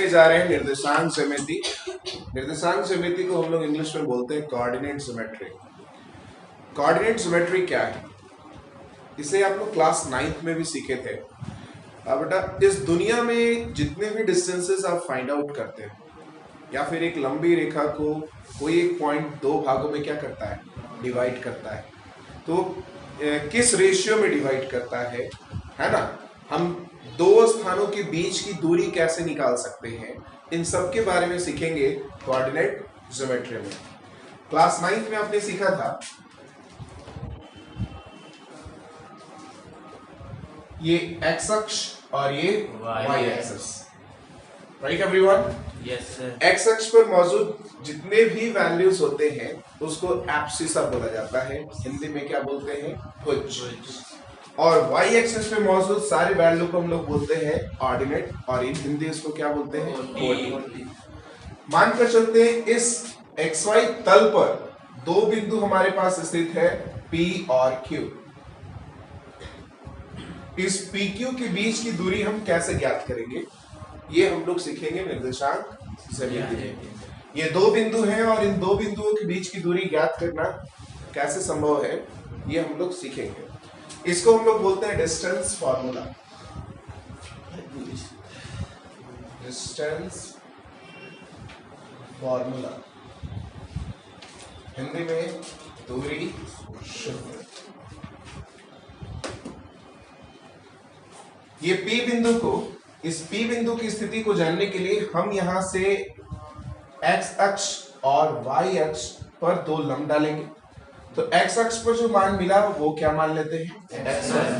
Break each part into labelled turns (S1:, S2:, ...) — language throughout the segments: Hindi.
S1: सीखने जा रहे हैं निर्देशांक ज्यामिति। निर्देशांक ज्यामिति को हम लोग इंग्लिश में बोलते हैं कोऑर्डिनेट ज्योमेट्री। कोऑर्डिनेट ज्योमेट्री क्या है, इसे आप लोग क्लास 9th में भी सीखे थे। अब बेटा, इस दुनिया में जितने भी डिस्टेंसेस आप फाइंड आउट करते हैं या फिर एक लंबी रेखा को कोई एक पॉइंट दो भागों में क्या करता है, डिवाइड करता है, तो किस रेशियो में डिवाइड करता है ना। हम दो स्थानों के बीच की दूरी कैसे निकाल सकते हैं, इन सब के बारे में सीखेंगे कोऑर्डिनेट ज्योमेट्री में। क्लास 9th में आपने सीखा था ये एक्स अक्ष और ये Y axis, right everyone?
S2: Yes sir.
S1: X अक्ष पर मौजूद जितने भी वैल्यूज होते हैं उसको एब्सिसा बोला जाता है, हिंदी में क्या बोलते हैं, भुज। और वाई एक्सिस पे मौजूद सारे वैल्यू को हम लोग बोलते हैं ऑर्डिनेट, और इन हिंदी इसको क्या बोलते हैं, कोऑर्डिनेट। मानकर चलते हैं इस एक्स वाई तल पर दो बिंदु हमारे पास स्थित है P और Q। इस PQ के बीच की दूरी हम कैसे ज्ञात करेंगे, ये हम लोग सीखेंगे निर्देशांक ज्यामिति में। ये दो बिंदु हैं और इन दो बिंदुओं के बीच की दूरी ज्ञात करना कैसे संभव है, ये हम लोग सीखेंगे। इसको हम लोग बोलते हैं distance formula. Distance formula, Hindi में दूरी सूत्र। ये P बिंदु को, इस P बिंदु की स्थिति को जानने के लिए हम यहां से x अक्ष और y अक्ष पर दो लंब डालेंगे। तो x अक्ष पर जो मान मिला वो क्या मान लेते हैं, x1।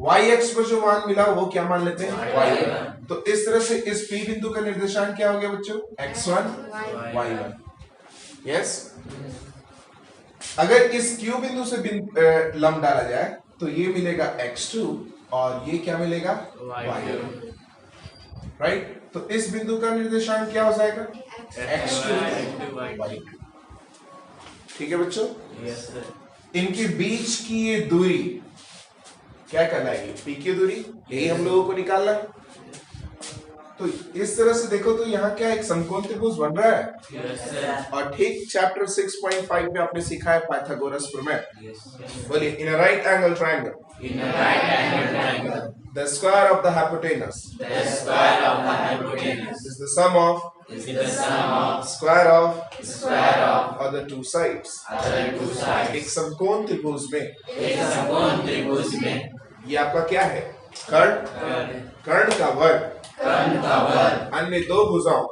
S1: y अक्ष पर जो मान मिला वो क्या मान लेते हैं, y1। तो इस तरह से इस P बिंदु का निर्देशांक क्या हो गया बच्चों, x1 y1। यस। अगर इस Q बिंदु से लंब डाला जाए तो ये मिलेगा x2 और ये क्या मिलेगा, y1, राइट। तो इस बिंदु का निर्देशांक क्या हो जाएगा, x2 y2। ठीक है बच्चों?
S2: Yes sir.
S1: इनके बीच की ये दूरी क्या कहलाएगी, P की दूरी, यही हम लोगों को निकालना है। तो इस तरह से देखो तो यहाँ क्या एक समकोण त्रिभुज बन रहा है।
S2: Yes sir.
S1: और ठीक चैप्टर 6.5 में आपने सीखा है पाइथागोरस प्रमेय।
S2: यस।
S1: बोलिए, in a right angle triangle,
S2: In a right angle triangle,
S1: the square of the hypotenuse
S2: the square of the hypotenuse
S1: is the sum of
S2: is the sum of
S1: square of other two sides।
S2: other two sides।
S1: एक समकोण त्रिभुज में,
S2: एक समकोण त्रिभुज में
S1: ये आपका क्या है, कर्ण का वर्ग अन्य दो भुजाओं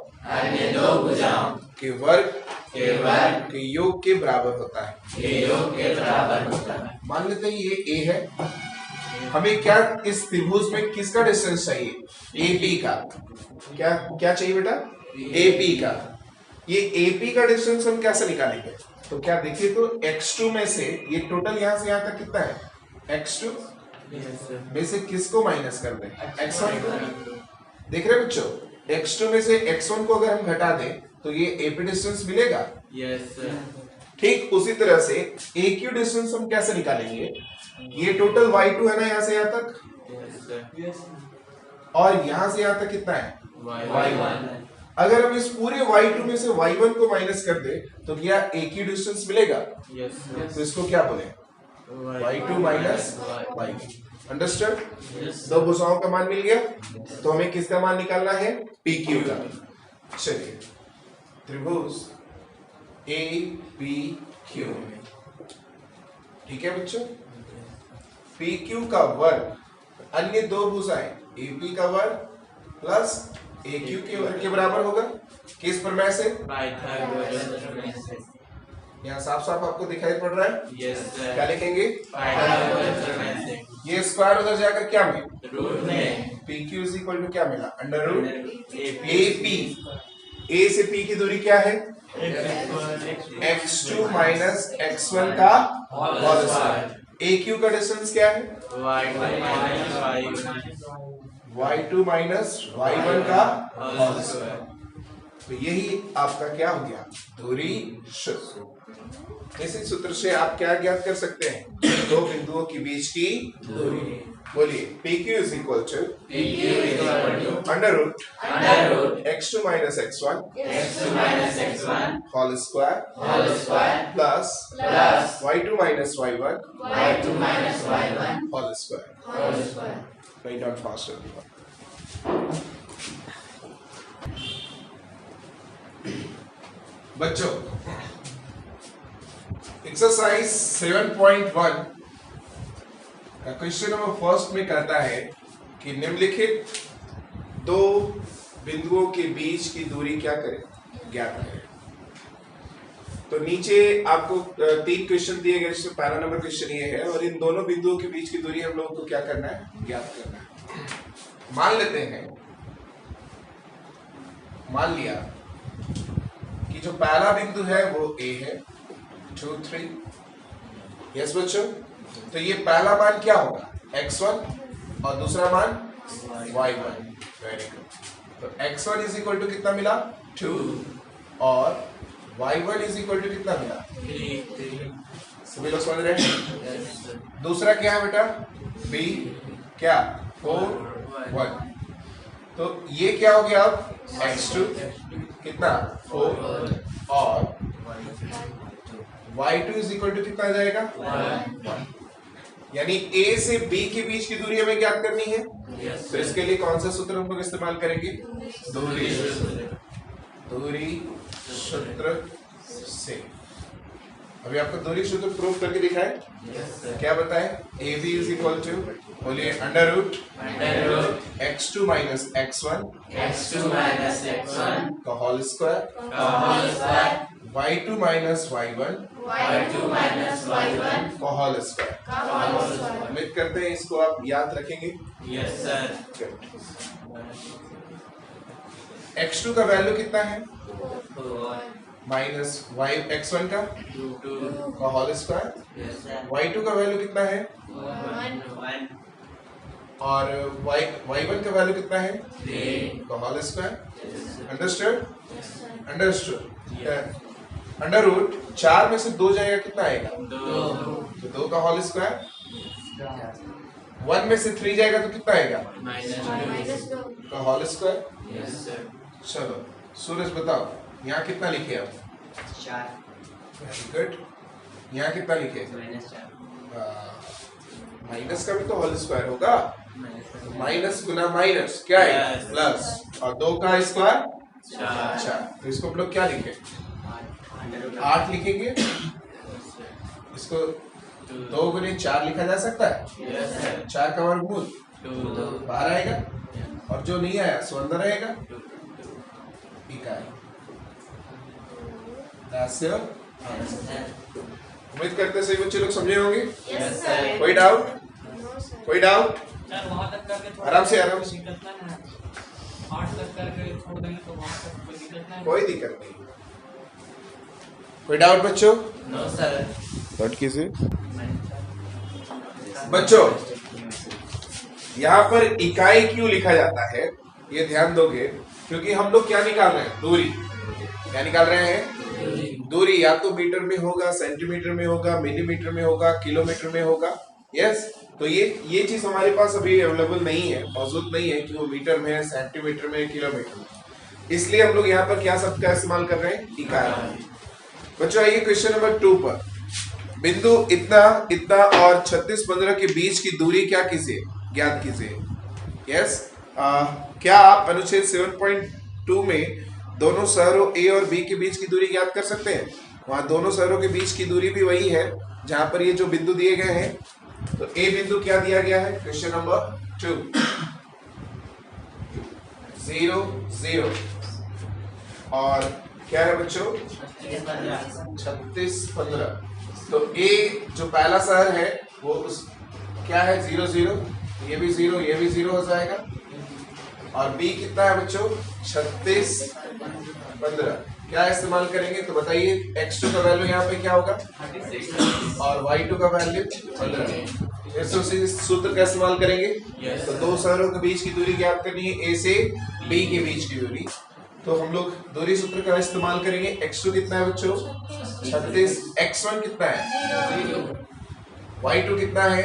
S1: के वर्ग के योग के बराबर होता है। मान लेते हैं ये A है, हमें क्या इस त्रिभुज में किसका डिस्टेंस चाहिए, AP का। क्या चाहिए बेटा, AP का। ये AP का डिस्टेंस हम कैसे निकालेंगे, तो क्या देखिए तो x2 में से ये टोटल यहां से यहां तक कितना है, x2 में से किसको माइनस कर दें, x1 को। देख रहे बच्चों, x2 में से x1 को अगर हम घटा दें तो ये AP डिस्टेंस मिलेगा।
S2: Yes sir.
S1: ठीक उसी तरह से AQ डिस्टेंस हम कैसे निकालेंगे, ये टोटल y2 है ना यहाँ से यहाँ तक,
S2: यस सर।
S1: और यहाँ से यहाँ तक कितना है,
S2: y1।
S1: अगर हम इस पूरे y2 में से y1 को माइनस कर दे तो क्या AQ डिस्टेंस मिलेगा।
S2: यस
S1: तो इसको क्या बोले, y2 माइनस y1। अंडरस्टूड? दो भुजाओं का मान मिल गया, तो हमें किसका मान निकालना है, PQ का। चलिए, त्रिभुज APQ, ठीक है बच्चों। PQ का वर्ग अन्य दो भुजाएं AP का वर्ग प्लस AQ के वर्ग के बराबर होगा। किस प्रमेय से,
S2: पाइथागोरस प्रमेय से।
S1: यहाँ साफ साफ आपको दिखाई पड़ रहा है।
S2: Yes sir.
S1: क्या लिखेंगे,
S2: पाइथागोरस प्रमेय से।
S1: ये स्क्वायर उधर जाकर क्या में,
S2: रूट में
S1: PQ इज इक्वल टू क्या मिला, अंडर रूट
S2: AP।
S1: A से P की दूरी क्या है, x2 माइनस x1 का होल स्क्वायर। AQ का डिस्टेंस क्या है, y2 माइनस y1 का होल स्क्वायर। तो यही आपका क्या हो गया, दूरी सूत्र। इसी सूत्र से आप क्या ज्ञात कर सकते हैं, दो बिंदुओं के बीच की दूरी। बोलिए PQ is equal to under root x2 minus x1 whole square plus y2 minus y1 whole square. Write down fast. बच्चों एक्सरसाइज 7.1 का क्वेश्चन नंबर फर्स्ट में कहता है कि निम्नलिखित दो बिंदुओं के बीच की दूरी क्या करें, ज्ञात करें। तो नीचे आपको 3 क्वेश्चन दिए गए, जिसमें पहला नंबर क्वेश्चन ये है और इन दोनों बिंदुओं के बीच की दूरी हम लोगों को क्या करना है, ज्ञात करना है। मान लेते हैं, मान लिया कि जो पहला बिंदु है वो A है, 2 3। यस बच्चों, तो ये पहला मान क्या होगा, x1 और दूसरा मान y1। Very good. तो x1 इज इक्वल टू कितना मिला, 2 और y1 इज इक्वल टू कितना मिला, 3। सभी लोग समझ रहे हैं। दूसरा क्या है बेटा, b क्या, 4 1। तो ये क्या हो गया, अब x2 कितना 4 और y2 इज इक्वल टू कितना आ जाएगा 1। यानी A से B के बीच की दूरी हमें ज्ञात करनी है। तो इसके लिए कौन सा सूत्र हम लोग इस्तेमाल करेंगे, दूरी सूत्र से। अभी आपको दूरी सूत्र प्रूव करके दिखाए। क्या बताए, AB इज इक्वल टू, बोलिए under root x2 minus x1 का whole square y2 minus y1 का होल स्क्वायर। उम्मीद करते हैं इसको आप याद रखेंगे।
S2: Yes sir.
S1: x2 का वैल्यू कितना है, माइनस x1 का होल स्क्वायर, y2 का वैल्यू कितना है
S2: 1
S1: और y1 का वैल्यू कितना है
S2: 3
S1: का whole square. Understood, understood. Under root 4 में से 2 जाएगा, कितना आएगा
S2: 2
S1: तो 2 का होल स्क्वायर। 1 में से 3 जाएगा तो कितना आएगा
S2: -2
S1: का होल स्क्वायर।
S2: Yes sir.
S1: चलो सूरज बताओ, यहाँ कितना लिखे आप,
S2: 4
S1: वेरी गुड। यहाँ कितना लिखे,
S2: -4
S1: माइनस का भी तो होल स्क्वायर होगा, माइनस गुना माइनस क्या है प्लस, और 2 का स्क्वायर 4। तो इसको हम लोग क्या लिखे, 8 लिखेंगे। इसको 2 गुने 4 लिखा जा सकता है। 4 का वर्गमूल
S2: 2
S1: बाहर आएगा और जो नहीं आया सो अंदर रहेगा। इकाई उम्मीद करते सही बच्चे लोग समझे होंगे। कोई डाउट, कोई डाउट,
S3: वहां तक करके
S1: आराम से आराम से,
S3: निकलना है। 8 तक करके छोड़ देंगे तो वहां तक कोई दिक्कत नहीं।
S1: कोई दिक्कत नहीं। कोई डाउट बच्चों,
S2: नो सर।
S1: डाउट कीजिए बच्चों। यहाँ पर इकाई क्यों लिखा जाता है ये ध्यान दोगे, क्योंकि हम लोग क्या निकाल रहे हैं, दूरी। क्या निकाल रहे हैं, दूरी। या तो मीटर में होगा, सेंटीमीटर में होगा, मिलीमीटर में होगा, किलोमीटर में होगा। यस, तो ये चीज हमारे पास अभी अवेलेबल नहीं है, मौजूद नहीं है कि वो मीटर में है, सेंटीमीटर में, किलोमीटर में। इसलिए हम लोग यहाँ पर क्या शब्द का इस्तेमाल कर रहे हैं, इकाई। बच्चों आइए क्वेश्चन नंबर 2 पर। बिंदु इतना इतना और 36 15 के बीच की दूरी क्या कीजिए, ज्ञात कीजिए। यस, क्या आप अनुच्छेद 7.2 में दोनों शहरों A और B के बीच की दूरी ज्ञात कर सकते हैं। वहां दोनों शहरों के बीच की दूरी भी वही है जहां पर ये जो बिंदु दिए गए हैं। तो A बिंदु क्या दिया गया है, क्वेश्चन नंबर 2 0 0 और क्या है बच्चों 36 15। तो A जो पहला शहर है वो उस क्या है 0 0, ये भी 0, ये भी 0 हो जाएगा। और B कितना है बच्चों 36 15। क्या इस्तेमाल करेंगे तो बताइए, x2 का वैल्यू यहाँ पे क्या होगा
S2: 36
S1: और y2 का वैल्यू 15। फिर से उसी सूत्र का इस्तेमाल करेंगे। तो दो शहरों के बीच की दूरी ज्ञात करनी है, A से B के बीच की दूरी। तो हम लोग दूरी सूत्र का इस्तेमाल करेंगे। x2 कितना है बच्चों? 36। x1 कितना है? y2 कितना है?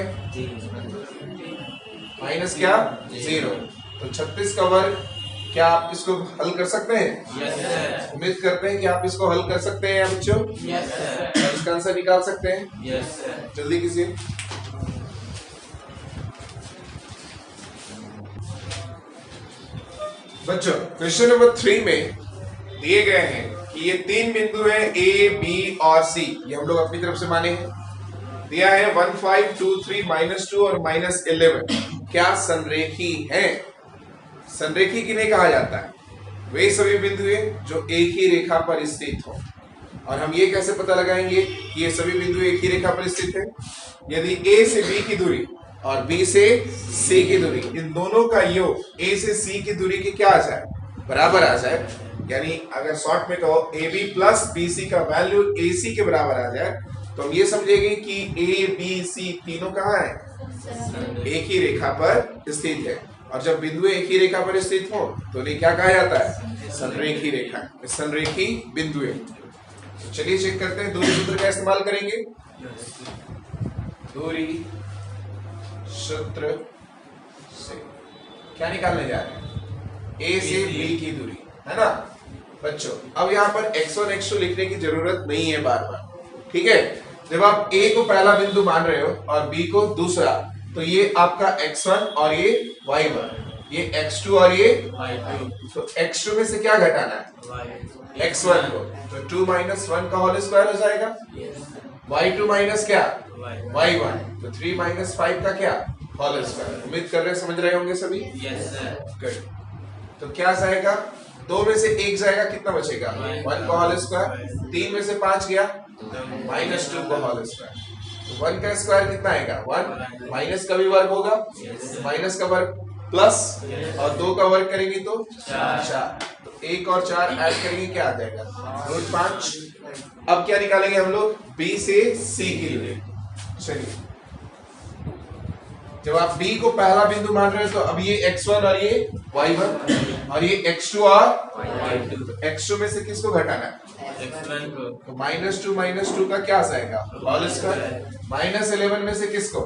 S1: माइनस क्या? 0। तो 36 का वर्ग, क्या आप इसको हल कर सकते हैं?
S2: Yes sir.
S1: उम्मीद करते हैं कि आप इसको हल कर सकते हैं बच्चों।
S2: Yes sir.
S1: और इसका आंसर निकाल सकते हैं।
S2: Yes sir.
S1: जल्दी कीजिए। बच्चों क्वेश्चन नंबर 3 में दिए गए हैं कि ये 3 बिंदु हैं A, B और C। ये हम लोग अपनी तरफ से माने हैं। दिया है 1, 5, 2, 3, -2 और -11 क्या संरेखी हैं? संरेखी किन्हें कहा जाता है? वे सभी बिंदु हैं जो एक ही रेखा पर स्थित हो। और हम ये कैसे पता लगाएंगे कि ये सभी बिंदु एक ही रेखा पर स्थित है? यदि A से B की दूरी और B से C की दूरी, इन दोनों का योग A से C की दूरी की क्या आ जाए? बराबर आ जाए। यानी अगर शॉर्ट में कहो AB प्लस BC का वैल्यू AC के बराबर आ जाए, तो हम ये समझेंगे कि A, B, C तीनों कहाँ है? एक ही रेखा पर स्थित है। और जब बिंदु एक ही रेखा पर स्थित हो तो उन्हें क्या कहा जाता है? संरेखी रेखा, संरेखी बिंदु। तो चलिए चेक करते हैं। दूरी सूत्र का इस्तेमाल करेंगे। दूरी सूत्र से क्या निकालने जा रहे हैं? A से B की दूरी, है ना बच्चों? अब यहाँ पर x1 x2 लिखने की जरूरत नहीं है बार बार, ठीक है? जब आप A को पहला बिंदु मान रहे हो और B को दूसरा, तो ये आपका x1 और ये y1, ये x2 और ये
S2: y2।
S1: तो x2 में से क्या घटाना है? x1 को। तो 2 - 1 का होल स्क्वायर हो जाएगा। y2 माइनस क्या? y1। तो 3 - 5 का क्या? Whole square. उम्मीद कर रहे समझ रहे होंगे सभी।
S2: Yes sir.
S1: गुड। तो क्या जाएगा? 2 में से 1 जाएगा, कितना बचेगा? 1 का होल स्क्वायर। 3 में से 5 गया, -2 का होल स्क्वायर। तो 1 का स्क्वायर कितना आएगा? 1। माइनस का भी वर्ग होगा, माइनस का वर्ग प्लस, और 2 का वर्ग करेंगे तो 4। तो 1 और 4 ऐड करेंगे, क्या आ जाएगा? √5। अब क्या निकालेंगे हम लोग? B से C की दूरी। चलिए, जब आप B को पहला बिंदु मान रहे हो तो अब ये x1 और ये y1 और ये x2 और y2। तो x2 में से किसको घटाना है?
S2: x1 को।
S1: तो -2 का क्या आएगा? Whole square. -11 में से किसको?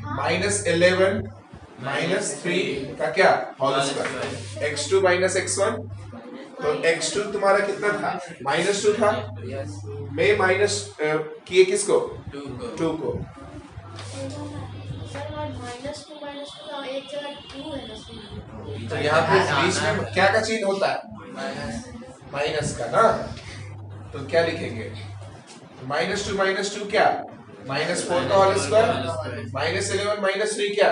S1: -11 -3 का क्या? Whole square. x2 x1। तो x2 तुम्हारा कितना था? -2 था। मैं माइनस किए किसको? 2 को। तो यहाँ पे बीच में क्या का चिन्ह होता है? माइनस का ना। तो क्या लिखेंगे? -2 क्या? -4 का होल स्क्वायर। -11 -3 क्या?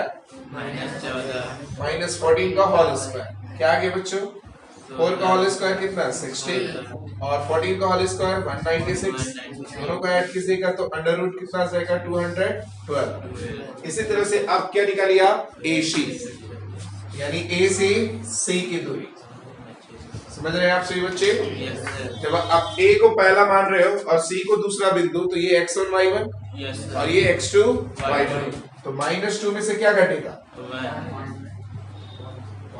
S1: -14 का होल स्क्वायर। क्या आगे बच्चों? 4 का होल स्क्वायर कितना? 16 और 14 का होल स्क्वायर 196। दोनों का ऐड कीजिएगा तो अंडर रूट कितना जाएगा? 212। इसी तरह से अब क्या निकालिए आप? AC, यानी A से C की दूरी। समझ रहे हैं आप सभी बच्चे? जब आप A को पहला मान रहे हो और C को दूसरा बिंदु, तो ये x1 y1 और ये x2 y2। तो -2 में से क्या घटेगा?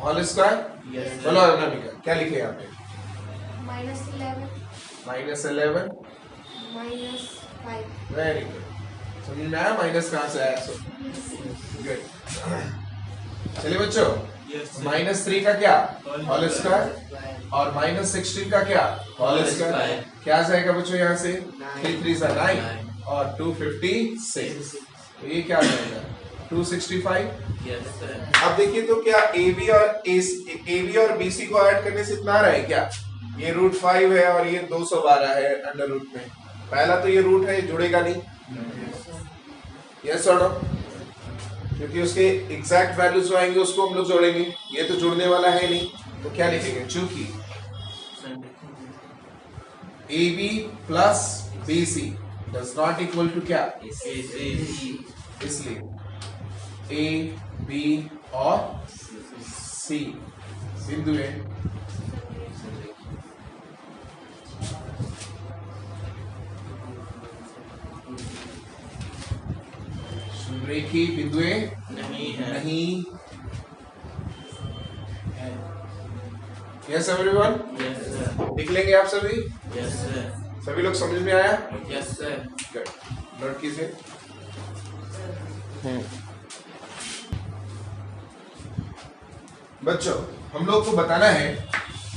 S1: Whole square. बोलो अनामिका, क्या लिखे यहाँ पे? -11 -5। Very good. समझ में आया माइनस कहाँ से आया? So good. चलिए बच्चों, -3 का क्या? होल स्क्वायर और -16 का क्या? Whole square. क्या जाएगा बच्चों यहाँ से? 3 3 9 और 256। तो ये क्या जाएगा? 265। अब देखिए तो क्या AB और BC को ऐड करने से इतना आ रहा है क्या? ये √5 है और ये 212 है अंडर रूट में। पहला तो ये रूट है, जुड़ेगा नहीं। यस और नो? क्योंकि उसके एग्जैक्ट वैल्यूज आएंगे उसको हम लोग जोड़ेंगे। ये तो जुड़ने वाला है नहीं, तो क्या लिखेंगे? चूंकि AB plus BC does not equal to क्या? इसलिए A, B और C बिंदु है संरेखी बिंदुएं नहीं है। Yes everyone,
S2: Yes, sir.
S1: लिख लेंगे आप सभी?
S2: Yes, sir.
S1: सभी लोग समझ में आया?
S2: Yes, sir.
S1: गुड, नोट कीजिए। बच्चों, हम लोग को बताना है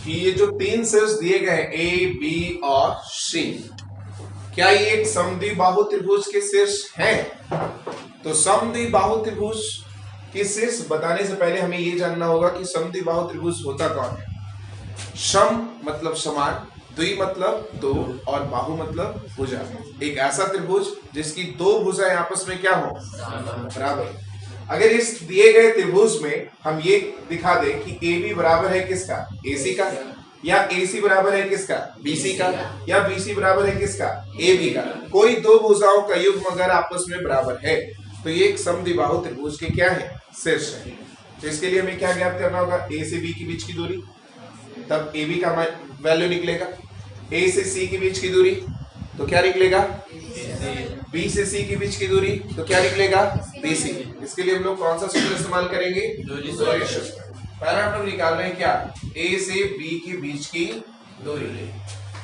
S1: कि ये जो तीन शीर्ष दिए गए हैं ए, बी और सी, क्या ये एक समद्विबाहु त्रिभुज के शीर्ष हैं? तो समद्विबाहु त्रिभुज के शीर्ष बताने से पहले हमें ये जानना होगा कि समद्विबाहु त्रिभुज होता कौन है। सम मतलब समान, द्वि मतलब दो और बाहु मतलब भुजा। एक ऐसा त्रिभुज जिसकी दो भुजाएं आपस में क्या हो, बराबर। अगर इस दिए गए त्रिभुज में हम ये दिखा दें कि ए बी बराबर है किसका, AC का, या AC बराबर है किसका, BC का, या BC बराबर है किसका, AB का, कोई दो भुजाओं का युग्म अगर आपस में बराबर है तो ये एक समद्विबाहु त्रिभुज के क्या है, शीर्ष है। तो इसके लिए हमें क्या ज्ञात करना होगा, A से B के बीच की दूरी, तब AB का वैल्यू निकलेगा। A से C के बीच की दूरी तो क्या निकलेगा, B से C के बीच की दूरी तो क्या निकलेगा, BC। इसके लिए हम लोग कौन सा सूत्र इस्तेमाल करेंगे,
S2: दूरी
S1: सूत्र। पहला हम लोग निकाल रहे हैं क्या, A से B के बीच की दूरी।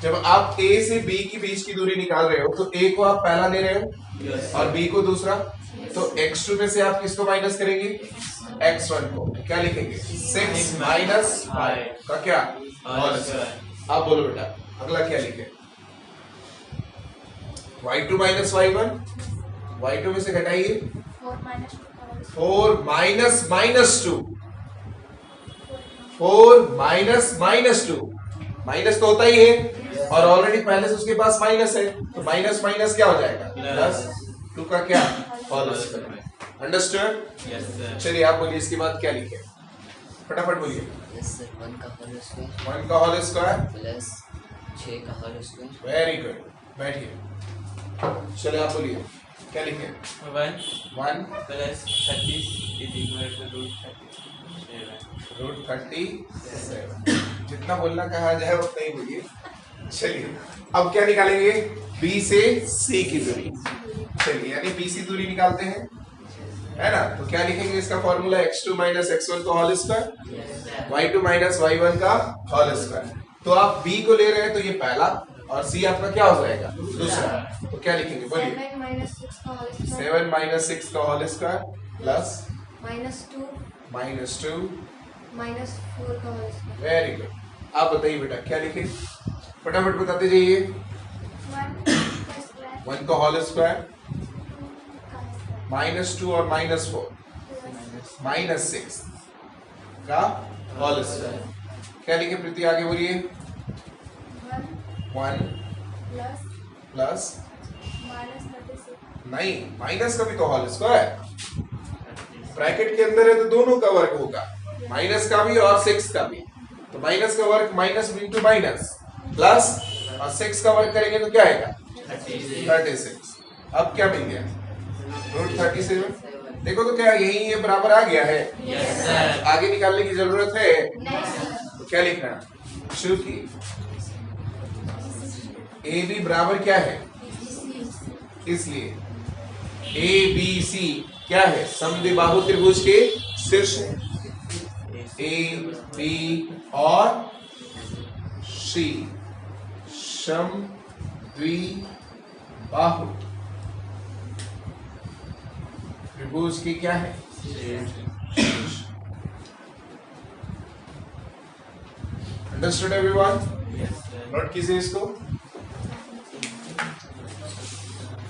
S1: जब आप A से B के बीच की दूरी निकाल रहे हो तो A को आप पहला ले रहे हो और B को दूसरा, तो x2 में से आप किसको माइनस करेंगे, x1 को। क्या लिखेंगे, 6 माइनस 5 का क्या, होल स्क्वायर। आप बोलो बेटा अगला क्या लिखे, y2 माइनस y1, y2 में से घटाइए 4 minus minus 2, 4 minus minus 2, minus तो होता ही है और ऑलरेडी पहले से उसके पास माइनस है, तो माइनस माइनस क्या हो जाएगा, प्लस 2 का क्या, whole square. Understood?
S2: Yes, sir.
S1: चलिए आप बोलिए इसके बाद क्या लिखे, फटाफट बोलिए।
S4: 1 का होल स्क्वायर
S1: 1 का होल स्क्वायर
S4: प्लस 6 का होल स्क्वायर।
S1: वेरी गुड, बैठिए। चलिए आप बोलिए क्या लिखे,
S2: 1
S1: 1
S2: plus 30 is equal to √37.
S1: Root 37, जितना बोलना कहा जाए उतना ही बोलिए। चलिए अब क्या निकालेंगे, बी से सी की दूरी। चलिए यानी बी सी दूरी निकालते हैं, है ना। तो क्या लिखेंगे, इसका फॉर्मूला x2 माइनस x1 का whole square, y2 minus y1 का होल स्क्वायर। तो आप b को ले रहे हैं तो ये पहला और c आपका क्या हो जाएगा, दूसरा। तो क्या लिखेंगे बोलिए,
S5: 7 माइनस 6 का होल स्क्वायर
S1: 7 माइनस 6 का होल स्क्वायर प्लस
S5: -2
S1: माइनस 2,
S5: -4 का होल स्क्वायर।
S1: Very good. आप बताइए बेटा क्या लिखे, फटाफट बताते जाइए।
S5: 1 का स्क्वायर
S1: 1 का होल स्क्वायर,
S5: 2 का
S1: -2 और -4,
S5: स्क्वायर
S1: -6 का होल स्क्वायर। क्या लिखे प्रीति, आगे बोलिए। 1 प्लस
S5: -36
S1: नहीं, माइनस का भी तो होल स्क्वायर, ब्रैकेट के अंदर है तो दोनों का वर्ग होगा, माइनस का भी और 6 का भी। तो माइनस का वर्ग माइनस इंटू माइनस, प्लस और 6 का वर्ग करेंगे तो क्या आएगा, 36। अब क्या मिल गया, √37। देखो तो क्या यही ये बराबर आ गया है,
S2: Yes, sir.
S1: आगे निकालने की जरूरत है।
S5: नहीं
S1: तो क्या लिखना, शुरू की ए बी बराबर क्या है, इसलिए ए बी सी क्या है, समद्विबाहु त्रिभुज के शीर्ष है। ए बी और सी समद्विबाहु त्रिभुज की क्या है, understood everyone?
S2: Yes, sir.
S1: Note कीजिए इसको।